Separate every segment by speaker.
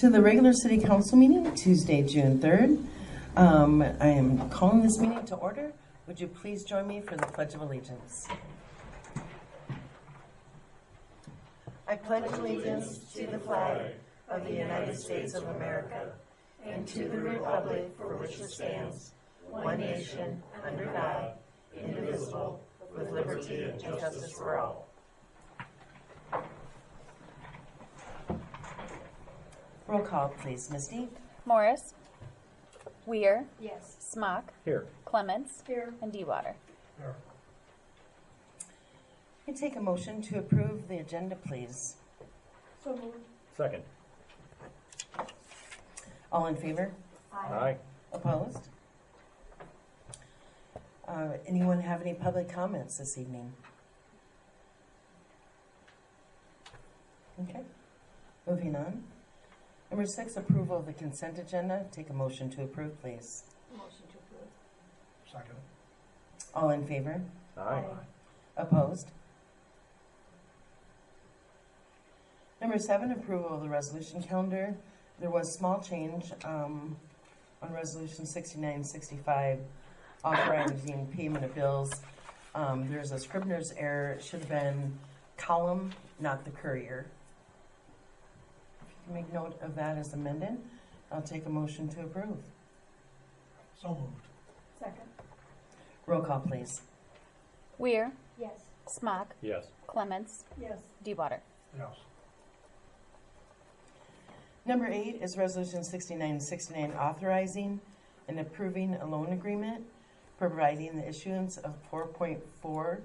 Speaker 1: to the regular city council meeting, Tuesday, June 3rd. I am calling this meeting to order. Would you please join me for the Pledge of Allegiance? I pledge allegiance to the flag of the United States of America and to the republic for which it stands, one nation, under God, indivisible, with liberty and justice for all. Roll call, please. Misty?
Speaker 2: Morris. Weir.
Speaker 3: Yes.
Speaker 2: Smock.
Speaker 4: Here.
Speaker 2: Clements.
Speaker 3: Here.
Speaker 2: And Dewater.
Speaker 4: Here.
Speaker 1: I take a motion to approve the agenda, please.
Speaker 3: So moved.
Speaker 4: Second.
Speaker 1: All in favor?
Speaker 4: Aye.
Speaker 1: Opposed? Anyone have any public comments this evening? Okay, moving on. Number 6, approval of the consent agenda. Take a motion to approve, please.
Speaker 3: Motion to approve.
Speaker 4: Second.
Speaker 1: All in favor?
Speaker 4: Aye.
Speaker 1: Opposed? Number 7, approval of the resolution calendar. There was small change on resolution 6965, authorizing payment of bills. There's a scrivener's error. It should have been column, not the courier. If you can make note of that as amended, I'll take a motion to approve.
Speaker 4: So moved.
Speaker 3: Second.
Speaker 1: Roll call, please.
Speaker 2: Weir.
Speaker 3: Yes.
Speaker 2: Smock.
Speaker 4: Yes.
Speaker 2: Clements.
Speaker 3: Yes.
Speaker 2: Dewater.
Speaker 4: Yes.
Speaker 1: Number 8 is resolution 6969, authorizing and approving a loan agreement, providing the issuance of 4.4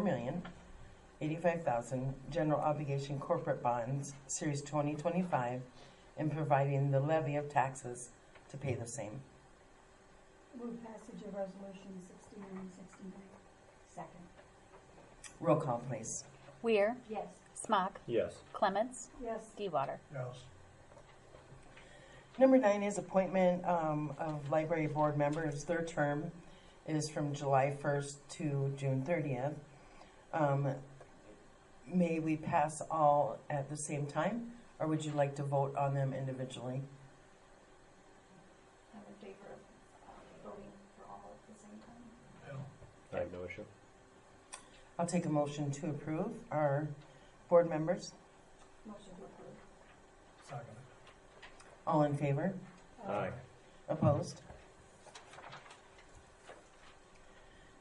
Speaker 1: million, 85,000 general obligation corporate bonds, series 2025, and providing the levy of taxes to pay the same.
Speaker 3: Move passage of resolution 6969. Second.
Speaker 1: Roll call, please.
Speaker 2: Weir.
Speaker 3: Yes.
Speaker 2: Smock.
Speaker 4: Yes.
Speaker 2: Clements.
Speaker 3: Yes.
Speaker 2: Dewater.
Speaker 4: Yes.
Speaker 1: Number 9 is appointment of library board members. Their term is from July 1st to June 30th. May we pass all at the same time, or would you like to vote on them individually?
Speaker 3: I'm in favor of voting for all at the same time.
Speaker 4: I have no issue.
Speaker 1: I'll take a motion to approve our board members.
Speaker 3: Motion to approve.
Speaker 4: Second.
Speaker 1: All in favor?
Speaker 4: Aye.
Speaker 1: Opposed?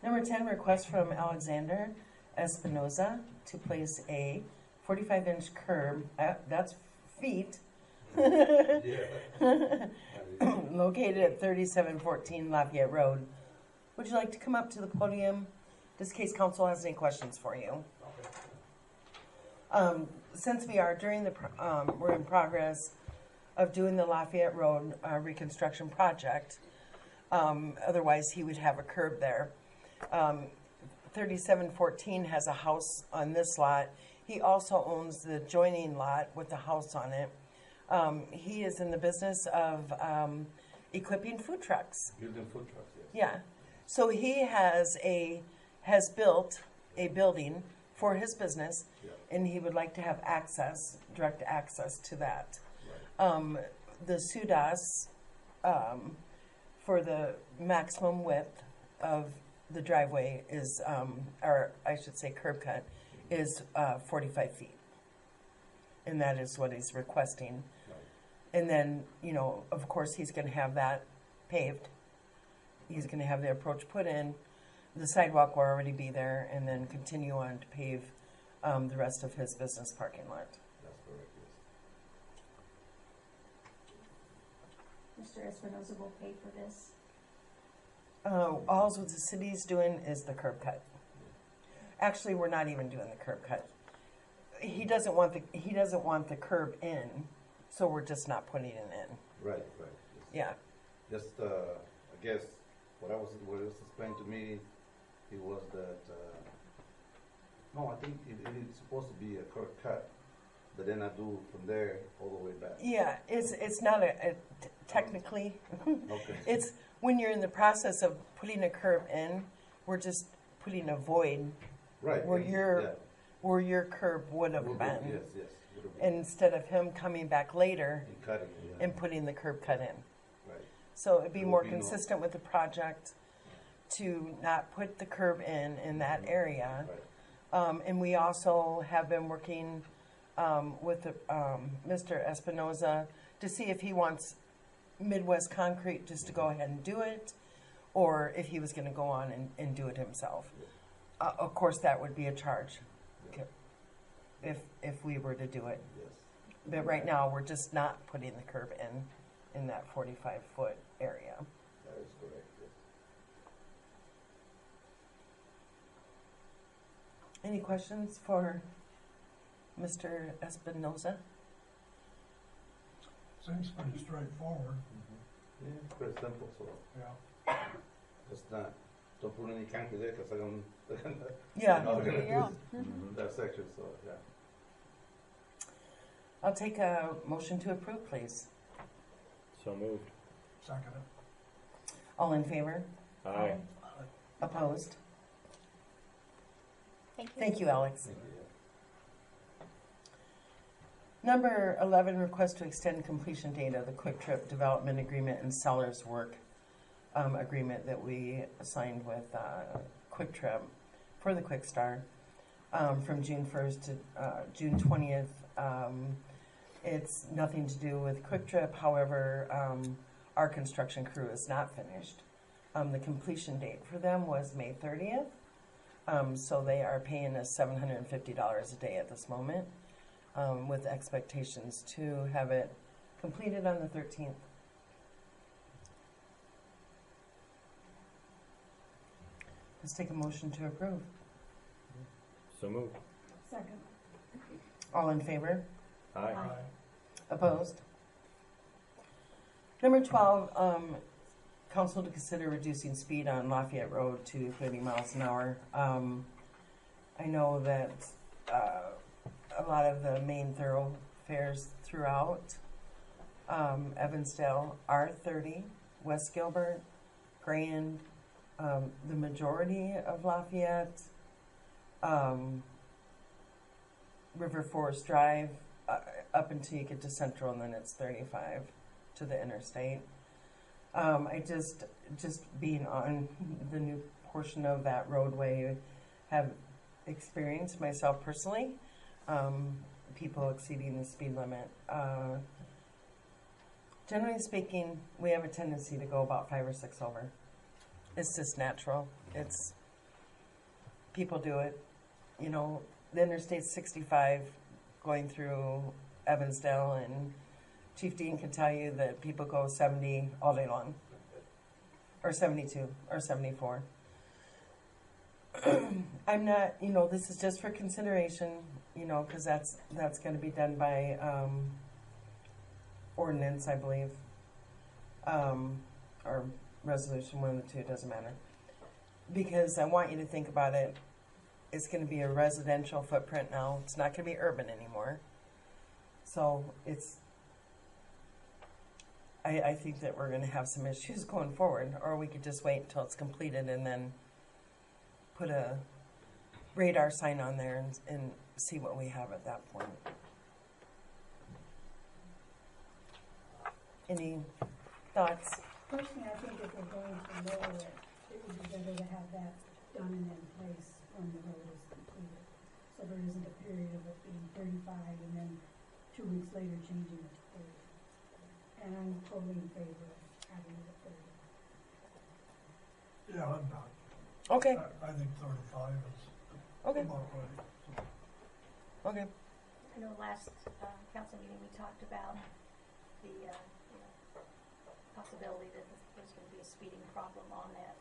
Speaker 1: Number 10, request from Alexander Espinoza to place a 45-inch curb, that's feet, located at 3714 Lafayette Road. Would you like to come up to the podium, just in case council has any questions for you? Since we are during the, we're in progress of doing the Lafayette Road reconstruction project, otherwise he would have a curb there. 3714 has a house on this lot. He also owns the adjoining lot with the house on it. He is in the business of equipping food trucks.
Speaker 5: Building food trucks, yes.
Speaker 1: Yeah. So he has built a building for his business,
Speaker 5: Yeah.
Speaker 1: and he would like to have access, direct access to that.
Speaker 5: Right.
Speaker 1: The SUDAS for the maximum width of the driveway is, or I should say curb cut, is 45 feet. And that is what he's requesting.
Speaker 5: Right.
Speaker 1: And then, you know, of course, he's going to have that paved. He's going to have the approach put in. The sidewalk will already be there, and then continue on to pave the rest of his business parking lot.
Speaker 5: That's correct, yes.
Speaker 3: Mr. Espinoza will pay for this.
Speaker 1: All what the city's doing is the curb cut. Actually, we're not even doing the curb cut. He doesn't want the curb in, so we're just not putting it in.
Speaker 5: Right, right. Yes.
Speaker 1: Yeah.
Speaker 5: Just, I guess, what was explained to me, it was that, no, I think it's supposed to be a curb cut, but then I do from there all the way back.
Speaker 1: Yeah, it's not technically.
Speaker 5: Okay.
Speaker 1: It's when you're in the process of putting a curb in, we're just putting a void
Speaker 5: Right.
Speaker 1: where
Speaker 5: yes,
Speaker 1: your
Speaker 5: yeah.
Speaker 1: where your curb would have
Speaker 5: Will be-
Speaker 1: been.
Speaker 5: Yes, yes, yes.
Speaker 1: instead of him coming back later
Speaker 5: And cutting it, yeah.
Speaker 1: and putting the curb cut in.
Speaker 5: Right.
Speaker 1: So it'd be
Speaker 5: There would
Speaker 1: more
Speaker 5: be no-
Speaker 1: consistent with the project to not put the curb in that area.
Speaker 5: Right.
Speaker 1: And we also have been working with Mr. Espinoza to see if he wants Midwest Concrete just to go ahead and do it, or if he was going to go on and do it himself. Of course, that would be a charge if we were to do it.
Speaker 5: Yes.
Speaker 1: But right now, we're just not putting the curb in that 45-foot area.
Speaker 5: That is correct, yes.
Speaker 1: Any questions for Mr. Espinoza?
Speaker 4: Seems pretty straightforward,
Speaker 5: Yeah, pretty simple, so
Speaker 4: yeah.
Speaker 5: just not, don't put any concrete there, cause they're gonna
Speaker 1: Yeah.
Speaker 5: they're not gonna
Speaker 2: Yeah.
Speaker 5: do that section, so, yeah.
Speaker 1: I'll take a motion to approve, please.
Speaker 4: So moved. Second it.
Speaker 1: All in favor?
Speaker 4: Aye.
Speaker 1: Opposed?
Speaker 2: Thank you.
Speaker 1: Thank you, Alex.
Speaker 5: Thank you.
Speaker 1: Number 11, request to extend completion date of the Quick Trip Development Agreement and Sellers Work Agreement that we signed with Quick Trip for the Quick Star from June 1st to June 20th. It's nothing to do with Quick Trip, however, our construction crew is not finished. The completion date for them was May 30th, so they are paying us $750 a day at this moment. With expectations to have it completed on the 13th. Let's take a motion to approve.
Speaker 4: So moved.
Speaker 3: Second.
Speaker 1: All in favor?
Speaker 4: Aye.
Speaker 1: Opposed? Number 12, council to consider reducing speed on Lafayette Road to 30 miles an hour. I know that a lot of the main thoroughfares throughout Evansdale are 30, West Gilbert, Grand, the majority of Lafayette, River Forest Drive, up until you get to Central, and then it's 35 to the interstate. I just being on the new portion of that roadway have experienced myself personally, people exceeding the speed limit. Generally speaking, we have a tendency to go about 5 or 6 over. It's just natural. It's people do it. You know, the Interstate 65 going through Evansdale, and Chief Dean can tell you that people go 70 all day long, or 72, or 74. I'm not, you know, this is just for consideration, you know, because that's going to be done by ordinance, I believe, or resolution, one of the two, it doesn't matter. Because I want you to think about it. It's going to be a residential footprint now. It's not going to be urban anymore. So it's, I think that we're going to have some issues going forward, or we could just wait until it's completed and then put a radar sign on there and see what we have at that point. Any thoughts?
Speaker 3: Personally, I think if we're going to lower it, it would be better to have that done and in place when the road is completed. So there isn't a period of it being 35 and then 2 weeks later changing it to 30. And I'm totally in favor of having it at 30.
Speaker 4: Yeah, I'm not.
Speaker 1: Okay,
Speaker 4: I think 35 is
Speaker 1: okay,
Speaker 4: about right.
Speaker 1: okay.
Speaker 6: I know last council meeting, we talked about the possibility that there's going to be a speeding problem on that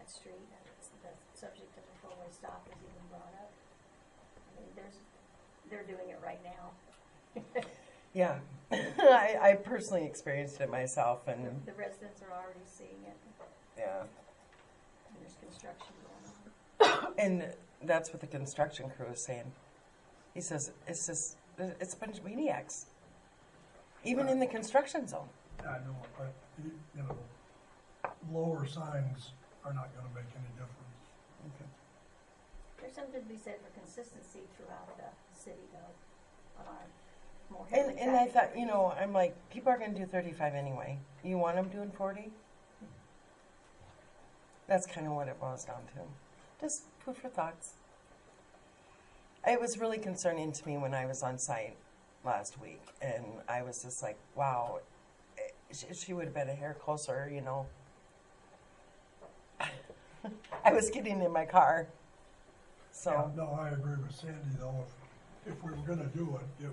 Speaker 6: street, and the subject of the four-way stop is even brought up. I mean, they're doing it right now.
Speaker 1: Yeah, I personally experienced it myself, and
Speaker 6: The residents are already seeing it,
Speaker 1: yeah,
Speaker 6: and there's construction going on.
Speaker 1: and that's what the construction crew is saying. He says it's a bunch of maniacs, even in the construction zone.
Speaker 4: I know, but, you know, lower signs are not gonna make any difference.
Speaker 1: Okay.
Speaker 6: There's something to be said for consistency throughout the city, though. on our more heavily
Speaker 1: And I
Speaker 6: trafficked
Speaker 1: thought,
Speaker 6: areas.
Speaker 1: I'm like, people are gonna do 35 anyway. You want them doing 40? That's kind of what it boils down to. Just food for thoughts. It was really concerning to me when I was on site last week, and I was just like, wow, she would have been a hair closer, I was getting in my car. So,
Speaker 4: Yeah, no, I agree with Sandy though, if we were gonna do it, it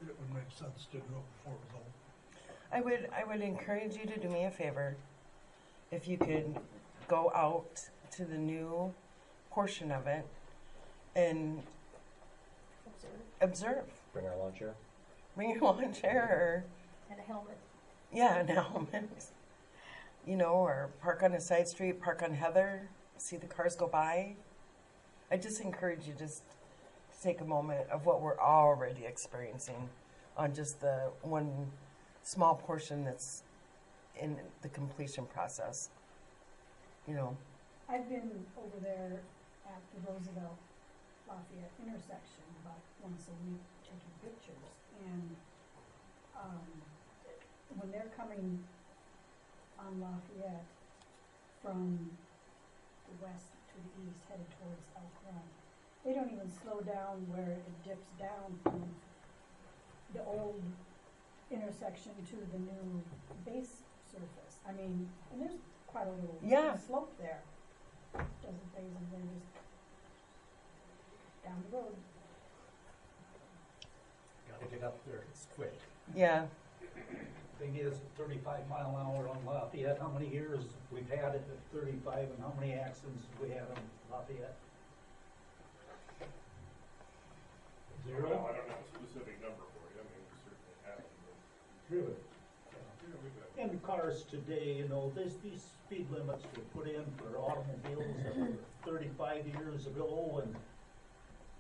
Speaker 4: would make sense to do it before it was over.
Speaker 1: I would encourage you to do me a favor. If you could go out to the new portion of it and observe.
Speaker 7: Bring our lawn chair.
Speaker 1: Bring your lawn chair
Speaker 6: And a helmet.
Speaker 1: and a helmet. Or park on a side street, park on Heather, see the cars go by. I just encourage you just to take a moment of what we're already experiencing on just the one small portion that's in the completion process.
Speaker 3: I've been over there at the Roosevelt Lafayette intersection about once a week taking pictures, and, when they're coming on Lafayette from the west to the east, headed towards Elk Run, they don't even slow down where it dips down from the old intersection to the new base surface. I mean, and there's quite a little
Speaker 1: Yeah.
Speaker 3: slope there. Doesn't phase them, they're just down the road.
Speaker 8: Gotta get up there, it's quick.
Speaker 1: Yeah.
Speaker 8: Thing is, 35 mile an hour on Lafayette, how many years we've had it at 35, and how many accidents we had on Lafayette?
Speaker 9: Well,
Speaker 8: Zero?
Speaker 9: I don't have a specific number for you, I mean, we certainly have, but,
Speaker 8: Really?
Speaker 9: yeah, we bet.
Speaker 8: And cars today, there's these speed limits were put in for automobiles that were 35 years ago, and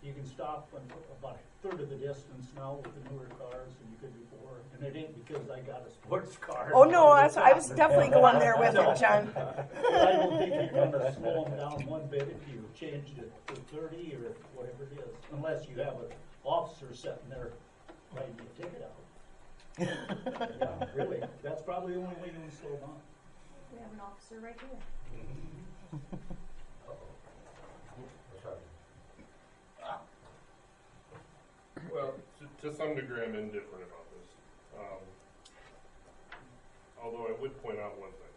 Speaker 8: you can stop on about a third of the distance now with the newer cars than you could before. And it ain't because I got a sports car.
Speaker 1: Oh no, I was definitely going there with it, John.
Speaker 8: But I don't think you're gonna slow them down one bit if you changed it to 30 or whatever it is, unless you have an officer sitting there writing your ticket out. Yeah, really, that's probably the only way you can slow down.
Speaker 6: We have an officer right here.
Speaker 9: Well, to some degree, I'm indifferent about this. Although I would point out one thing,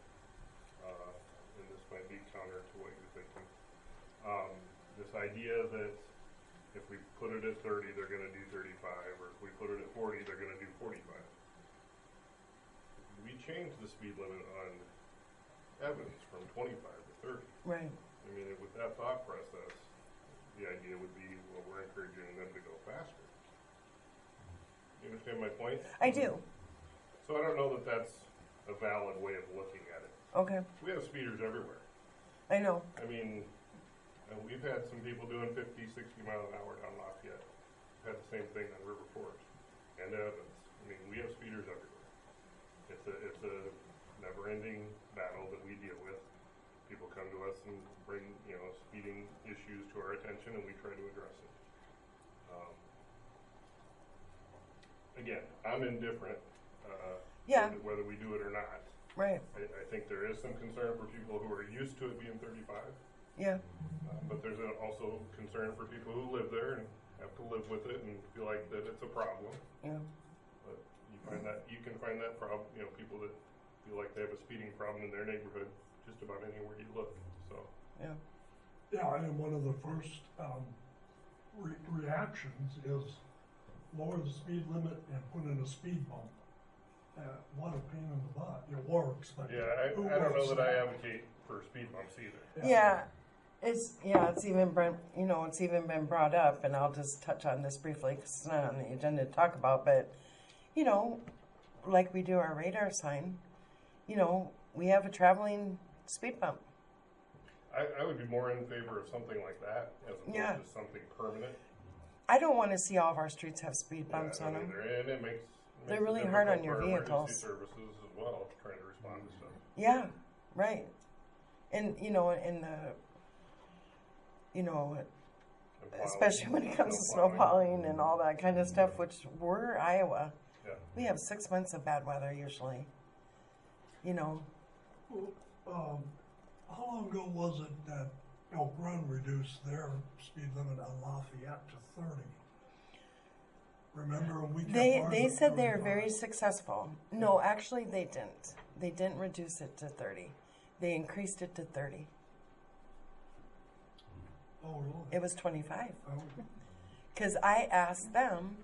Speaker 9: and this might be counter to what you're thinking. This idea that if we put it at 30, they're gonna do 35, or if we put it at 40, they're gonna do 45. We changed the speed limit on Evans from 25 to 30.
Speaker 1: Right.
Speaker 9: I mean, with that thought process, the idea would be, well, we're encouraging them to go faster. You understand my point?
Speaker 1: I do.
Speaker 9: So I don't know that that's a valid way of looking at it.
Speaker 1: Okay.
Speaker 9: We have speeders everywhere.
Speaker 1: I know.
Speaker 9: I mean, we've had some people doing 50, 60 mile an hour down Lafayette. We've had the same thing on River Forge and Evans. I mean, we have speeders everywhere. It's a never-ending battle that we deal with. People come to us and bring, speeding issues to our attention, and we try to address it. Again, I'm indifferent
Speaker 1: Yeah.
Speaker 9: whether we do it or not.
Speaker 1: Right.
Speaker 9: I think there is some concern for people who are used to it being 35,
Speaker 1: Yeah.
Speaker 9: but there's also concern for people who live there and have to live with it and feel like that it's a problem.
Speaker 1: Yeah.
Speaker 9: But you can find that problem, people that feel like they have a speeding problem in their neighborhood just about anywhere you look. So
Speaker 1: Yeah.
Speaker 4: Yeah, and one of the first reactions is lower the speed limit and put in a speed bump. What a pain in the butt. It works, but
Speaker 9: yeah, I
Speaker 4: who
Speaker 9: don't know
Speaker 4: wants
Speaker 9: that I
Speaker 4: that?
Speaker 9: advocate for speed bumps either.
Speaker 1: Yeah. It's even been brought up, and I'll just touch on this briefly because it's not on the agenda to talk about. But like we do our radar sign, we have a traveling speed bump.
Speaker 9: I would be more in favor of something like that as opposed
Speaker 1: Yeah.
Speaker 9: to something permanent.
Speaker 1: I don't want to see all of our streets have speed bumps
Speaker 9: Yeah,
Speaker 1: on them.
Speaker 9: either, and it makes
Speaker 1: They're
Speaker 9: it
Speaker 1: really hard on
Speaker 9: difficult
Speaker 1: your
Speaker 9: for emergency
Speaker 1: vehicles.
Speaker 9: services as well, trying to respond to stuff.
Speaker 1: Yeah, right. And in the,
Speaker 9: I
Speaker 1: especially when it comes to snow plowing and all that kind of stuff, which we're Iowa.
Speaker 9: Yeah.
Speaker 1: We have 6 months of bad weather usually. You know,
Speaker 4: Well, how long ago was it that Elk Run reduced their speed limit on Lafayette to 30? Remember when we kept ours
Speaker 1: they
Speaker 4: at
Speaker 1: said they were
Speaker 4: 35?
Speaker 1: very successful. No, actually they didn't. They didn't reduce it to 30. They increased it to 30.
Speaker 4: Oh, really?
Speaker 1: It was 25.
Speaker 4: Oh,
Speaker 1: Because I asked them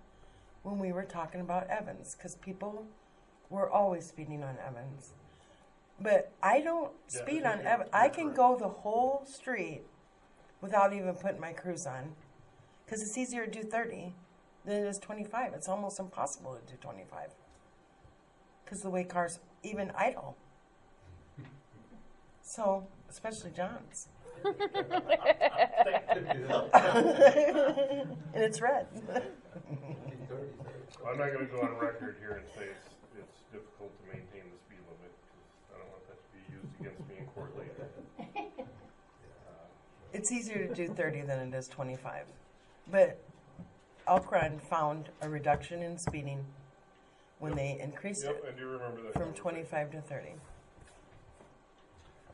Speaker 1: when we were talking about Evans, because people were always speeding on Evans. But I don't
Speaker 9: Yeah,
Speaker 1: speed
Speaker 9: I
Speaker 1: on
Speaker 9: think
Speaker 1: Evans.
Speaker 9: you're
Speaker 1: I can
Speaker 9: correct.
Speaker 1: go the whole street without even putting my cruise on. Because it's easier to do 30 than it is 25. It's almost impossible to do 25. Because the way cars even idle. So, especially John's. And it's red.
Speaker 9: I'm not gonna go on record here and say it's difficult to maintain the speed limit, because I don't want that to be used against me in court later.
Speaker 1: It's easier to do 30 than it is 25. But Elk Run found a reduction in speeding when they increased
Speaker 9: Yep,
Speaker 1: it
Speaker 9: I do remember that.
Speaker 1: from
Speaker 9: conversation.
Speaker 1: 25 to 30.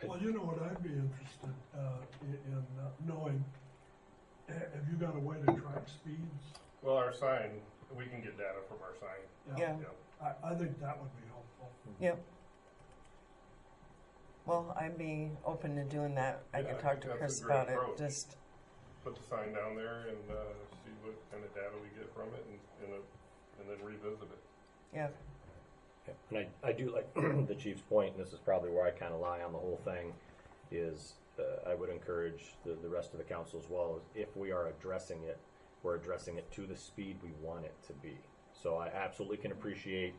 Speaker 4: well, you know what I'd be interested in knowing, have you got a way to track speeds?
Speaker 9: Well, our sign, we can get data from our sign.
Speaker 1: Yeah.
Speaker 4: I think that would be helpful.
Speaker 1: Yep. Well, I'd be open to doing that. I
Speaker 9: Yeah,
Speaker 1: could
Speaker 9: I
Speaker 1: talk
Speaker 9: think
Speaker 1: to
Speaker 9: that's a
Speaker 1: Chris
Speaker 9: great
Speaker 1: about it.
Speaker 9: approach.
Speaker 1: Just,
Speaker 9: Put the sign down there and see what kind of data we get from it, and then revisit it.
Speaker 1: yeah.
Speaker 7: Yeah, and I do like the chief's point, and this is probably where I kind of lie on the whole thing, is I would encourage the rest of the council as well, is if we are addressing it, we're addressing it to the speed we want it to be. So I absolutely can appreciate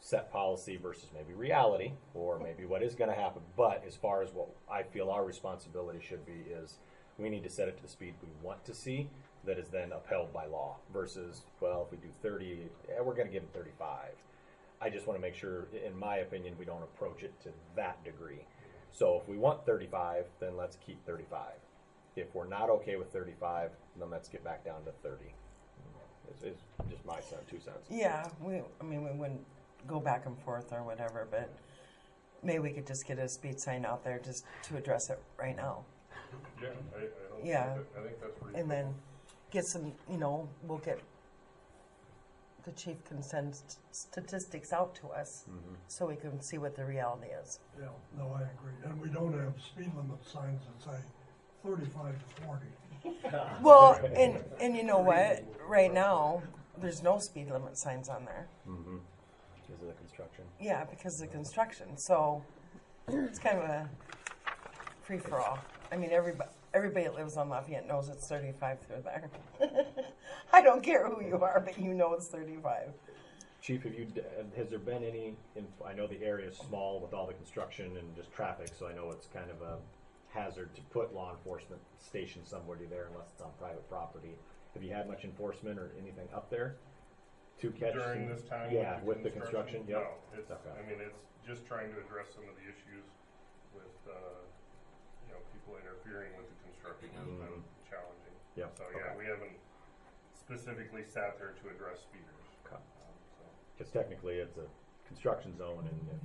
Speaker 7: set policy versus maybe reality, or maybe what is going to happen, but as far as what I feel our responsibility should be is we need to set it to the speed we want to see that is then upheld by law, versus, well, if we do 30, we're going to give them 35. I just want to make sure, in my opinion, we don't approach it to that degree. So if we want 35, then let's keep 35. If we're not okay with 35, then let's get back down to 30. It's just my 2 cents.
Speaker 1: Yeah, we wouldn't go back and forth or whatever, but maybe we could just get a speed sign out there just to address it right now.
Speaker 9: Yeah, I don't.
Speaker 1: Yeah.
Speaker 9: I think that's reasonable.
Speaker 1: And then get some, we'll get the chief can send statistics out to us so we can see what the reality is.
Speaker 4: Yeah, no, I agree. And we don't have speed limit signs that say 35 to 40.
Speaker 1: Well, and you know what? Right now, there's no speed limit signs on there.
Speaker 7: Mm-hmm. Because of the construction.
Speaker 1: Yeah, because of the construction. So it's kind of a free for all. I mean, everybody that lives on Lafayette knows it's 35 through there. I don't care who you are, but you know it's 35.
Speaker 7: Chief, has there been any, I know the area is small with all the construction and just traffic, so I know it's kind of a hazard to put law enforcement stationed somebody there unless it's on private property. Have you had much enforcement or anything up there to catch?
Speaker 9: During this time?
Speaker 7: Yeah, with the construction? Yep.
Speaker 9: No, it's,
Speaker 7: Okay.
Speaker 9: I mean, it's just trying to address some of the issues with, people interfering with the construction has been challenging.
Speaker 7: Yep.
Speaker 9: So, yeah, we haven't specifically sat there to address speeders.
Speaker 7: Okay.
Speaker 9: So.
Speaker 7: Because technically it's a construction zone, and if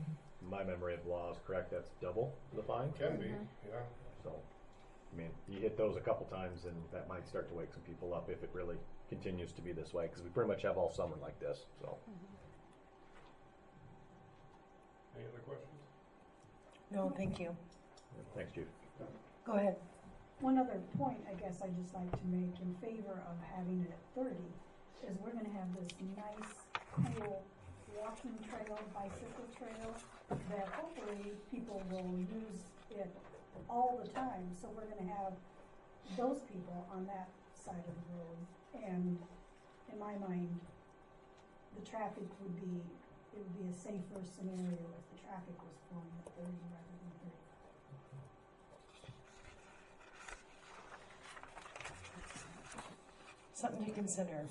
Speaker 7: my memory of law is correct, that's double the fine.
Speaker 9: Can be, yeah.
Speaker 7: So, I mean, you hit those a couple times, and that might start to wake some people up if it really continues to be this way, because we pretty much have all summer like this. So,
Speaker 9: Any other questions?
Speaker 1: No, thank you.
Speaker 7: thanks, Chief.
Speaker 1: Go ahead.
Speaker 3: One other point, I guess I'd just like to make in favor of having it at 30 is we're gonna have this nice, cool walking trail, bicycle trail, that hopefully people will use it all the time. So we're gonna have those people on that side of the road. And in my mind, the traffic would be a safer scenario if the traffic was flowing at 30 rather than 35.
Speaker 1: Something to consider.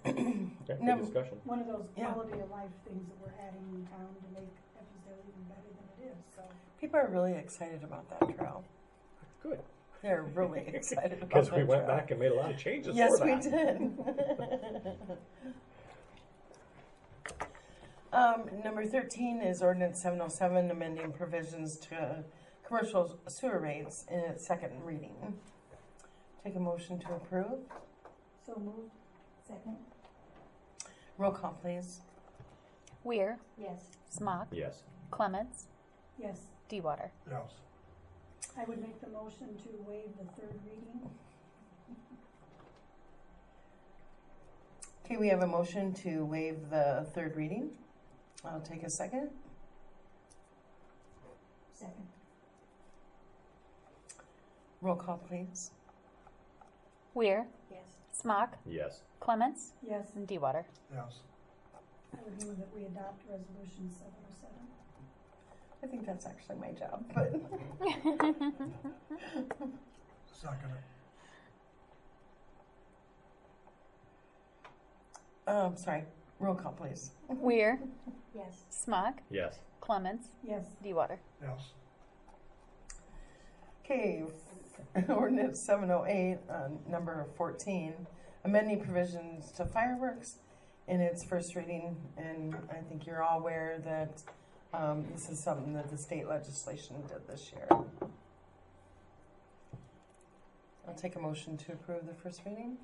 Speaker 7: Okay, good
Speaker 1: No.
Speaker 7: discussion.
Speaker 3: One of those
Speaker 1: Yeah.
Speaker 3: quality of life things that we're adding in town to make Evansdale even better than it is, so.
Speaker 1: People are really excited about that trail.
Speaker 7: Good.
Speaker 1: They're really excited about
Speaker 7: Because we
Speaker 1: that
Speaker 7: went
Speaker 1: truck.
Speaker 7: back and made a lot of changes
Speaker 1: Yes,
Speaker 7: for
Speaker 1: we
Speaker 7: that.
Speaker 1: did. Number 13 is ordinance 707, amending provisions to commercial sewer rates in its second reading. Take a motion to approve.
Speaker 3: So moved. Second?
Speaker 1: Roll call, please.
Speaker 2: Weir,
Speaker 6: Yes.
Speaker 2: Smock,
Speaker 7: Yes.
Speaker 2: Clements,
Speaker 3: Yes.
Speaker 2: DeWater.
Speaker 4: Yes.
Speaker 3: I would make the motion to waive the third reading.
Speaker 1: Okay, we have a motion to waive the third reading. I'll take a second.
Speaker 3: Second?
Speaker 1: Roll call, please.
Speaker 2: Weir,
Speaker 6: Yes.
Speaker 2: Smock,
Speaker 7: Yes.
Speaker 2: Clements,
Speaker 3: Yes.
Speaker 2: and DeWater.
Speaker 4: Yes.
Speaker 3: I would move that we adopt resolution 707.
Speaker 1: I think that's actually my job, but
Speaker 4: Second it.
Speaker 1: sorry. Roll call, please.
Speaker 2: Weir,
Speaker 6: Yes.
Speaker 2: Smock,
Speaker 7: Yes.
Speaker 2: Clements,
Speaker 3: Yes.
Speaker 2: DeWater.
Speaker 4: Yes.
Speaker 1: Okay, ordinance 708, number 14, amending provisions to fireworks in its first reading. And I think you're all aware that this is something that the state legislation did this year. I'll take a motion to approve the first reading.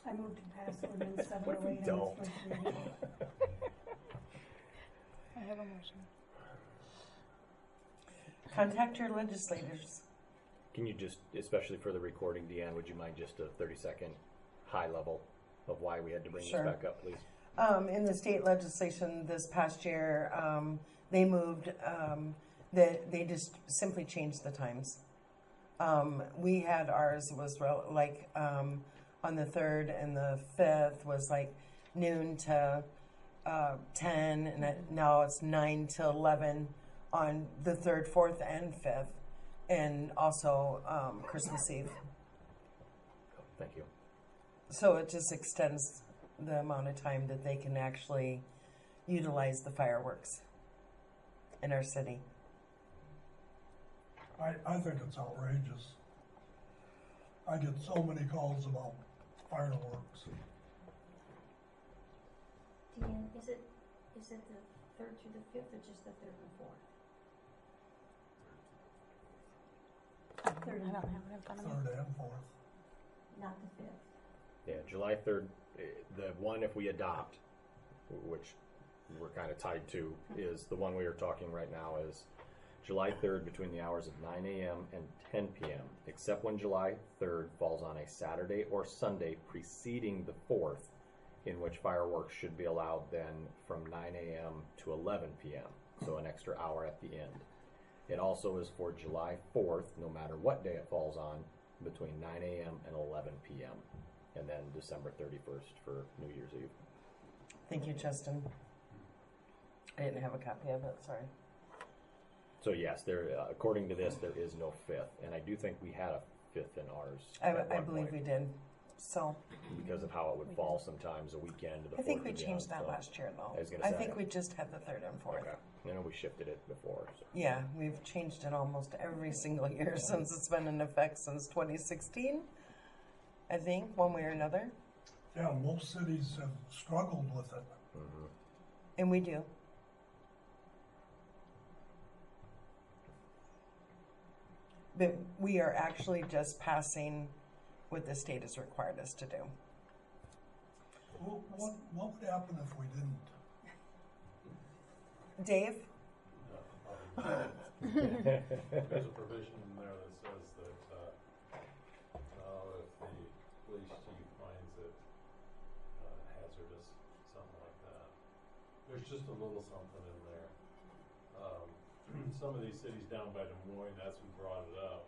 Speaker 3: I move to pass ordinance
Speaker 7: What if we
Speaker 3: 708 on
Speaker 7: don't?
Speaker 3: its first reading.
Speaker 2: I have a motion.
Speaker 1: Contact your legislators.
Speaker 7: Can you just, especially for the recording, Deanne, would you mind just a 30-second high level of why we had to bring
Speaker 1: Sure.
Speaker 7: this back up, please?
Speaker 1: In the state legislation this past year, they moved, that they just simply changed the times. We had ours was on the 3rd and the 5th was like noon to 10, and now it's 9 to 11 on the 3rd, 4th, and 5th, and also Christmas Eve.
Speaker 7: Thank you.
Speaker 1: So it just extends the amount of time that they can actually utilize the fireworks in our city.
Speaker 4: I think it's outrageous. I get so many calls about fireworks.
Speaker 6: Deanne, is it the 3rd through the 5th or just the 3rd and 4th?
Speaker 2: I don't have it in front of me.
Speaker 4: 3rd and 4th.
Speaker 6: Not the 5th.
Speaker 7: Yeah, July 3rd, the one if we adopt, which we're kind of tied to, is the one we are talking right now is July 3rd between the hours of 9 a.m. and 10 p.m., except when July 3rd falls on a Saturday or Sunday preceding the 4th, in which fireworks should be allowed then from 9 a.m. to 11 p.m., so an extra hour at the end. It also is for July 4th, no matter what day it falls on, between 9 a.m. and 11 p.m., and then December 31st for New Year's Eve.
Speaker 1: Thank you, Justin. I didn't have a copy of it, sorry.
Speaker 7: So yes, there, according to this, there is no 5th, and I do think we had a 5th in ours
Speaker 1: I
Speaker 7: at one
Speaker 1: believe we
Speaker 7: point,
Speaker 1: did. So
Speaker 7: because of how it would fall sometimes a weekend to the 4th.
Speaker 1: I think we
Speaker 7: again,
Speaker 1: changed that
Speaker 7: so-
Speaker 1: last year, though.
Speaker 7: I was gonna
Speaker 1: I
Speaker 7: say.
Speaker 1: think we just had the 3rd and 4th.
Speaker 7: Okay. I know we shifted it before. So.
Speaker 1: Yeah, we've changed it almost every single year since it's been in effect since 2016. I think, one way or another.
Speaker 4: Yeah, most cities have struggled with it.
Speaker 7: Mm-hmm.
Speaker 1: And we do. But we are actually just passing what the state has required us to do.
Speaker 4: What would happen if we didn't?
Speaker 1: Dave?
Speaker 10: There's a provision in there that says that, if the police chief finds it hazardous, something like that. There's just a little something in there. Some of these cities down by Des Moines, that's who brought it up.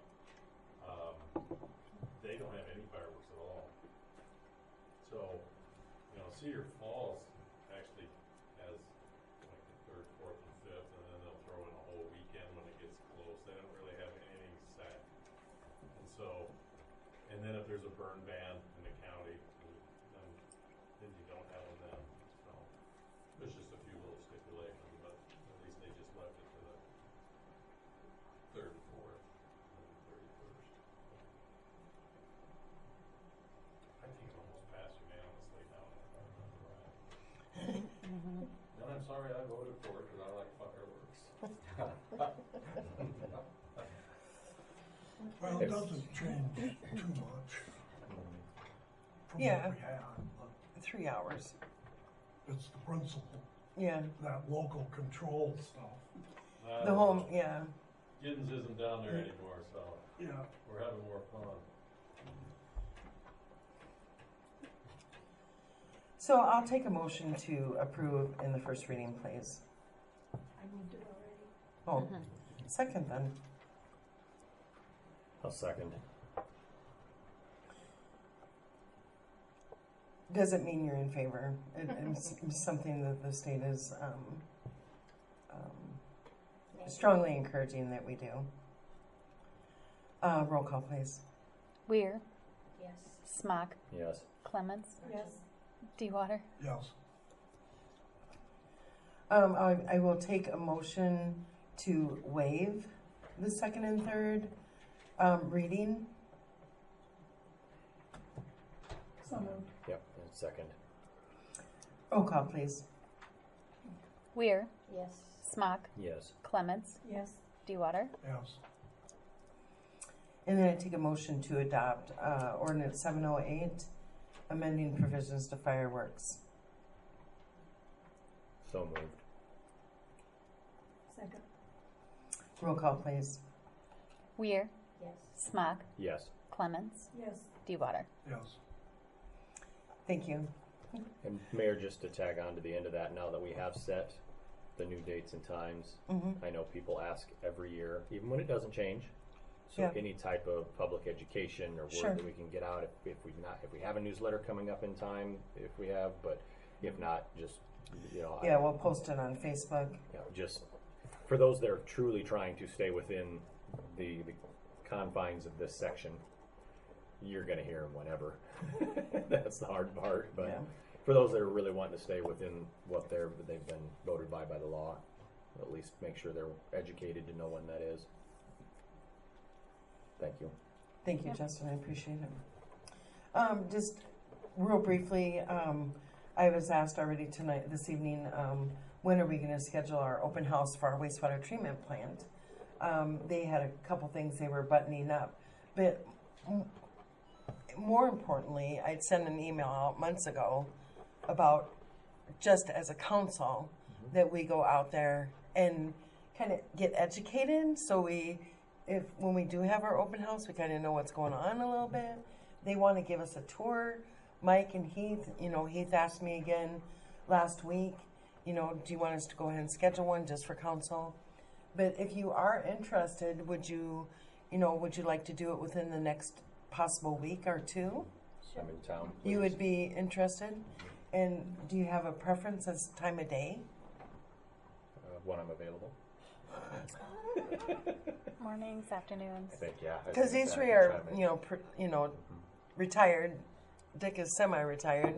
Speaker 10: They don't have any fireworks at all. So, Cedar Falls actually has like the 3rd, 4th, and 5th, and then they'll throw in a whole weekend when it gets close. They don't really have anything set. And so, and then if there's a burn ban in the county, then you don't have them then. So, there's just a few little stipulations, but
Speaker 4: Well, it doesn't change too much from
Speaker 1: Yeah.
Speaker 4: what we had, but
Speaker 1: 3 hours.
Speaker 4: it's the principle,
Speaker 1: Yeah.
Speaker 4: that local control stuff.
Speaker 1: The home, yeah.
Speaker 10: Giddens isn't down there anymore, so
Speaker 4: Yeah,
Speaker 10: we're having more fun.
Speaker 1: So I'll take a motion to approve in the first reading, please.
Speaker 3: I moved it already.
Speaker 1: Oh, second then.
Speaker 7: I'll second.
Speaker 1: Doesn't mean you're in favor. It's something that the state is strongly encouraging that we do. Roll call, please.
Speaker 2: Weir,
Speaker 6: Yes.
Speaker 2: Smock,
Speaker 7: Yes.
Speaker 2: Clements,
Speaker 3: Yes.
Speaker 2: Dewater,
Speaker 4: yes,
Speaker 1: I will take a motion to waive the second and third reading.
Speaker 3: So moved.
Speaker 7: Yep, and second.
Speaker 1: Roll call, please.
Speaker 2: Weir,
Speaker 6: Yes.
Speaker 2: Smock,
Speaker 7: Yes.
Speaker 2: Clements,
Speaker 3: Yes.
Speaker 2: Dewater,
Speaker 4: yes,
Speaker 1: And then I take a motion to adopt ordinance 708, amending provisions to fireworks.
Speaker 7: So moved.
Speaker 3: Second.
Speaker 1: Roll call, please.
Speaker 2: Weir,
Speaker 6: Yes.
Speaker 2: Smock,
Speaker 7: Yes.
Speaker 2: Clements,
Speaker 3: Yes.
Speaker 2: Dewater.
Speaker 4: yes.
Speaker 1: Thank you.
Speaker 7: And Mayor, just to tag on to the end of that, now that we have set the new dates and times,
Speaker 1: Mm-hmm.
Speaker 7: I know people ask every year, even when it doesn't change. So
Speaker 1: Yeah.
Speaker 7: any type of public education or word
Speaker 1: Sure.
Speaker 7: that we can get out, if we have a newsletter coming up in time, if we have, but if not, just,
Speaker 1: Yeah, we'll post it on Facebook.
Speaker 7: just for those that are truly trying to stay within the confines of this section, you're going to hear them whenever. That's the hard part. But
Speaker 1: Yeah.
Speaker 7: for those that are really wanting to stay within what they've been voted by the law, at least make sure they're educated to know when that is. Thank you.
Speaker 1: Thank you,
Speaker 2: Yeah.
Speaker 1: Justin. I appreciate it. Just real briefly, I was asked already this evening, when are we going to schedule our open house for our wastewater treatment plant? They had a couple things they were buttoning up, but more importantly, I'd sent an email out months ago about just as a council that we go out there and kind of get educated, so when we do have our open house, we kind of know what's going on a little bit. They want to give us a tour. Mike and Heath, Heath asked me again last week, do you want us to go ahead and schedule one just for council? But if you are interested, would you like to do it within the next possible week or two?
Speaker 7: I'm in town.
Speaker 1: You
Speaker 7: please.
Speaker 1: would be interested? And do you have a preference as time of day?
Speaker 7: When I'm available.
Speaker 2: Mornings, afternoons.
Speaker 7: I think, yeah. I
Speaker 1: Because
Speaker 7: think
Speaker 1: these
Speaker 7: that
Speaker 1: three
Speaker 7: can
Speaker 1: are,
Speaker 7: try to make-
Speaker 1: retired. Dick is semi-retired.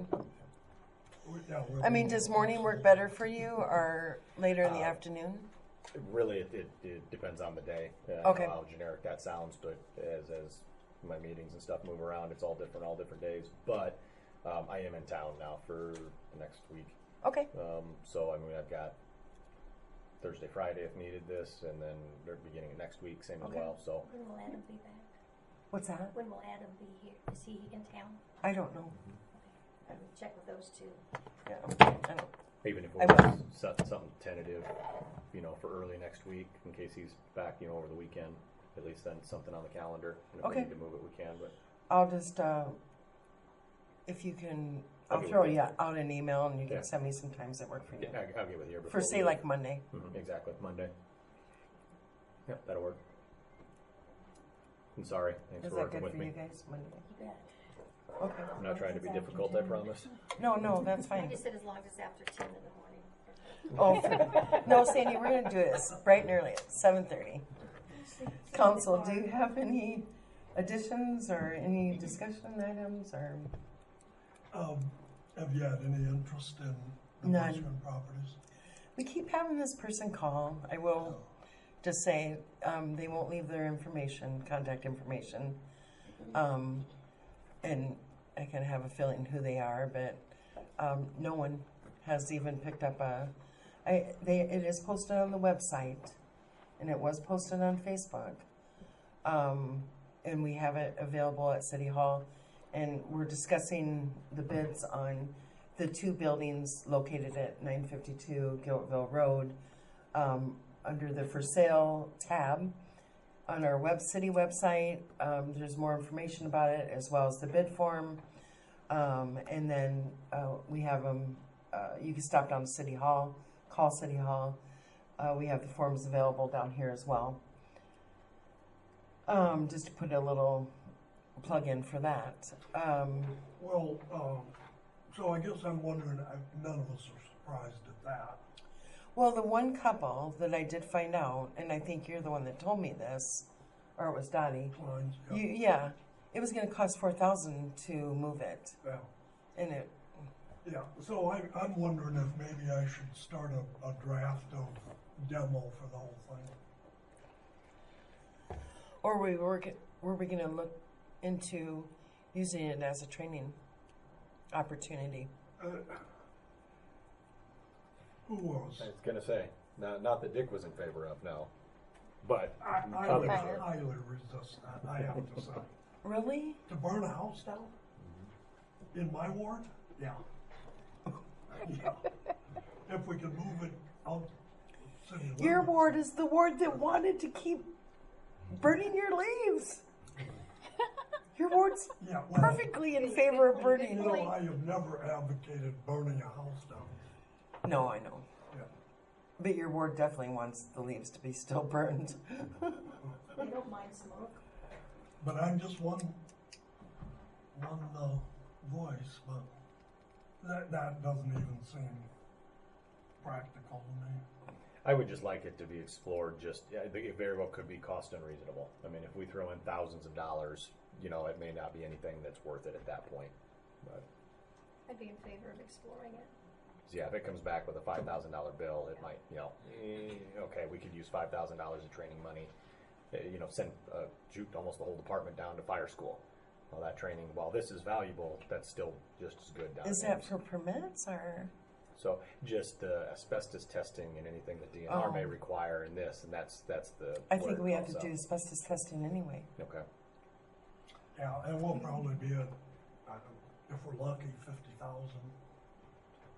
Speaker 4: Yeah, we'll
Speaker 1: I mean,
Speaker 4: move
Speaker 1: does
Speaker 4: on.
Speaker 1: morning work better for you or later in the
Speaker 7: Uh,
Speaker 1: afternoon?
Speaker 7: Really, it depends on the day. I
Speaker 1: Okay.
Speaker 7: know how generic that sounds, but as my meetings and stuff move around, it's all different days. But I am in town now for the next week.
Speaker 1: Okay.
Speaker 7: So, I've got Thursday, Friday if needed this, and then the beginning of next week, same as
Speaker 1: Okay.
Speaker 7: well. So,
Speaker 6: When will Adam be back?
Speaker 1: What's that?
Speaker 6: When will Adam be here? Is he in town?
Speaker 1: I don't know.
Speaker 6: I will check with those two.
Speaker 1: Yeah, I don't.
Speaker 7: even if
Speaker 1: I
Speaker 7: we'll
Speaker 1: will.
Speaker 7: just set something tentative, for early next week, in case he's back, over the weekend, at least then something on the calendar. And if
Speaker 1: Okay.
Speaker 7: we need to move it, we can, but.
Speaker 1: I'll just, if you can, I'll
Speaker 7: Okay,
Speaker 1: throw
Speaker 7: okay.
Speaker 1: you out an email and you can
Speaker 7: Yeah.
Speaker 1: send me some times that work for you.
Speaker 7: Yeah, I'll get with you.
Speaker 1: For say like Monday.
Speaker 7: Exactly, Monday. Yep, that'll work. I'm sorry, thanks
Speaker 1: Is
Speaker 7: for
Speaker 1: that
Speaker 7: working
Speaker 1: good
Speaker 7: with
Speaker 1: for
Speaker 7: me.
Speaker 1: you guys, Monday?
Speaker 6: You bet.
Speaker 1: Okay.
Speaker 7: I'm not trying to be difficult, I promise.
Speaker 1: No, that's
Speaker 6: I
Speaker 1: fine.
Speaker 6: just said as long as it's after 10 in the morning.
Speaker 1: No, Sandy, we're gonna do it bright and early at 7:30. Council, do you have any additions or any discussion items or?
Speaker 4: Have you had any interest in the
Speaker 1: None.
Speaker 4: Western properties?
Speaker 1: We keep having this person call. I will just say, they won't leave their contact information. And I kind of have a feeling who they are, but no one has even picked up it is posted on the website, and it was posted on Facebook. and we have it available at City Hall. And we're discussing the bids on the two buildings located at 952 Gilbertville Road, under the for sale tab on our city website. There's more information about it, as well as the bid form. And then we have them, you can stop down to City Hall, call City Hall. We have the forms available down here as well. Just to put a little plug in for that.
Speaker 4: So I guess I'm wondering, none of us are surprised at that.
Speaker 1: Well, the one couple that I did find out, and I think you're the one that told me this, or it was Dottie.
Speaker 4: Lines,
Speaker 1: Yeah, it was going to cost $4,000 to move it,
Speaker 4: Yeah.
Speaker 1: and it.
Speaker 4: Yeah, so I'm wondering if maybe I should start a draft of demo for the whole thing.
Speaker 1: Or were we going to look into using it as a training opportunity?
Speaker 4: Who was?
Speaker 7: I was gonna say, not that Dick was in favor of, no. But
Speaker 4: I would
Speaker 7: others are.
Speaker 4: highly resist that, I have to say.
Speaker 1: Really?
Speaker 4: To burn a house down? In my ward? Yeah. Yeah. If we could move it out city limits.
Speaker 1: Your ward is the ward that wanted to keep burning your leaves. Your ward's
Speaker 4: Yeah, well,
Speaker 1: perfectly in favor of burning.
Speaker 4: you know, I have never advocated burning a house down.
Speaker 1: No, I know.
Speaker 4: Yeah.
Speaker 1: But your ward definitely wants the leaves to be still burned.
Speaker 6: They don't mind smoke.
Speaker 4: But I'm just one voice, but that doesn't even seem practical to me.
Speaker 7: I would just like it to be explored. I think it very well could be cost unreasonable. I mean, if we throw in thousands of dollars, it may not be anything that's worth it at that point. But
Speaker 6: I'd be in favor of exploring it.
Speaker 7: yeah, if it comes back with a $5,000 bill, it might, okay, we could use $5,000 of training money. Send almost the whole department down to fire school. Well, that training, while this is valuable, that's still just as good down
Speaker 1: Is
Speaker 7: there.
Speaker 1: that for permits or?
Speaker 7: So just asbestos testing and anything that DNR may
Speaker 1: Oh.
Speaker 7: require in this, and that's the.
Speaker 1: I
Speaker 7: where
Speaker 1: think
Speaker 7: it
Speaker 1: we have
Speaker 7: comes
Speaker 1: to
Speaker 7: up.
Speaker 1: do asbestos testing anyway.
Speaker 7: Okay.
Speaker 4: Yeah, and we'll probably be at, if we're lucky, 50,000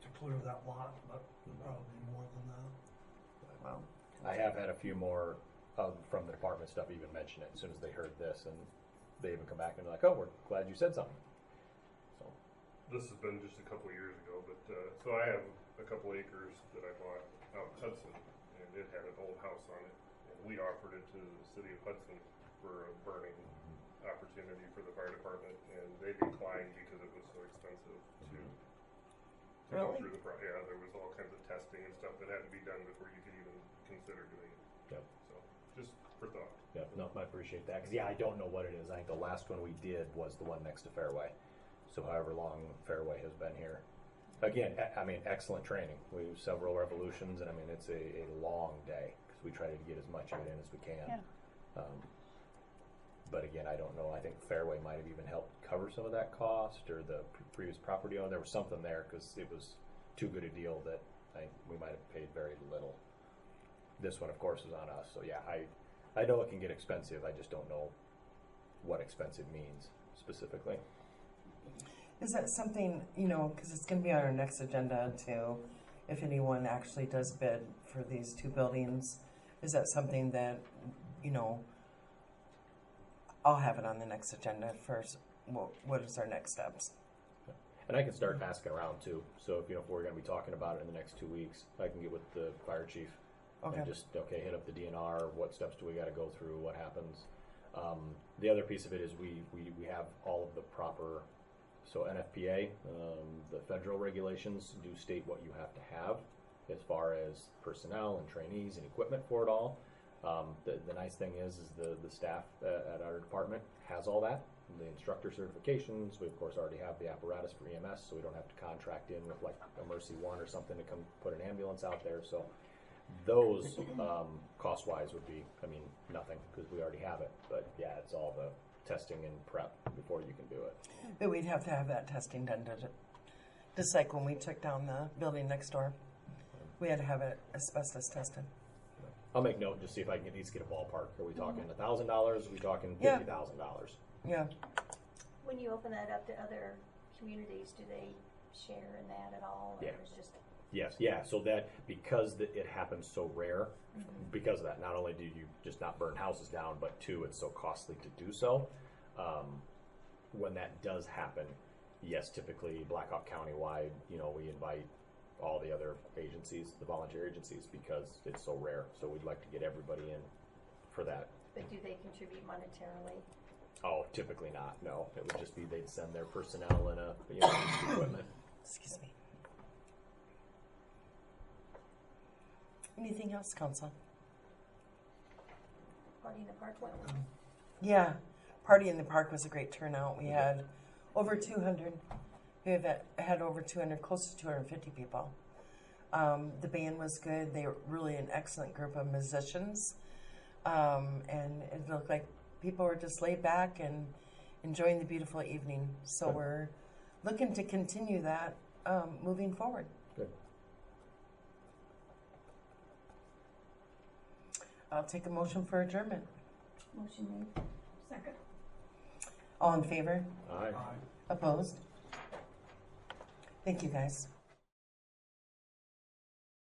Speaker 4: to clear that lot, but it'll probably be more than that.
Speaker 1: Well,
Speaker 7: I have had a few more from the department stuff even mention it as soon as they heard this, and they even come back and they're like, "Oh, we're glad you said something." So
Speaker 9: This has been just a couple of years ago, but, so I have a couple acres that I bought out in Hudson, and it had an old house on it. And we offered it to the city of Hudson for a burning opportunity for the fire department, and they declined because it was so expensive to go
Speaker 1: Really?
Speaker 9: through yeah, there was all kinds of testing and stuff that had to be done before you could even consider doing it.
Speaker 7: Yep.
Speaker 9: So, just for thought.
Speaker 7: yeah, no, I appreciate that because I don't know what it is. I think the last one we did was the one next to Fairway. So however long Fairway has been here. Again, excellent training. We have several revolutions, and it's a long day because we try to get as much of it in as we can.
Speaker 2: Yeah.
Speaker 7: But again, I don't know. I think Fairway might have even helped cover some of that cost, or the previous property owner. There was something there because it was too good a deal that we might have paid very little. This one, of course, is on us. So yeah, I know it can get expensive. I just don't know what expensive means specifically.
Speaker 1: is that something, because it's going to be on our next agenda too, if anyone actually does bid for these two buildings, is that something that, I'll have it on the next agenda first. What is our next steps?
Speaker 7: And I can start asking around too. So if we're going to be talking about it in the next 2 weeks, I can get with the fire chief
Speaker 1: Okay.
Speaker 7: and just hit up the DNR. What steps do we got to go through? What happens? The other piece of it is we have all of the proper. So NFPA, the federal regulations do state what you have to have as far as personnel and trainees and equipment for it all. The nice thing is the staff at our department has all that. The instructor certifications, we of course already have the apparatus for EMS, so we don't have to contract in with like a Mercy One or something to come put an ambulance out there. So those cost-wise would be, nothing because we already have it. But yeah, it's all the testing and prep before you can do it.
Speaker 1: But we'd have to have that testing done, just like when we took down the building next door. We had to have it asbestos tested.
Speaker 7: I'll make note and just see if I can at least get a ballpark. Are we talking $1,000? Are we talking
Speaker 1: Yeah.
Speaker 7: $50,000?
Speaker 1: Yeah.
Speaker 6: When you open that up to other communities, do they share in that at all? Or
Speaker 7: Yeah.
Speaker 6: is just,
Speaker 7: Yes, yeah. So that because it happens so rare, because of that, not only do you just not burn houses down, but two, it's so costly to do so. When that does happen, yes, typically Black Hawk County-wide, we invite all the other agencies, the volunteer agencies, because it's so rare. So we'd like to get everybody in for that.
Speaker 6: but do they contribute monetarily?
Speaker 7: Oh, typically not. No, it would just be they'd send their personnel and equipment.
Speaker 1: Excuse me. Anything else, Council?
Speaker 6: Party in the park went well.
Speaker 1: Yeah, Party in the Park was a great turnout. We had over 200. We have had over 200, close to 250 people. The band was good. They were really an excellent group of musicians. And it looked like people were just laid back and enjoying the beautiful evening. So
Speaker 7: Good.
Speaker 1: we're looking to continue that moving forward.
Speaker 7: Good.
Speaker 1: I'll take a motion for adjournment.
Speaker 6: Motion made.
Speaker 3: Second.
Speaker 1: All in favor?
Speaker 7: All right.
Speaker 1: Opposed? Thank you, guys.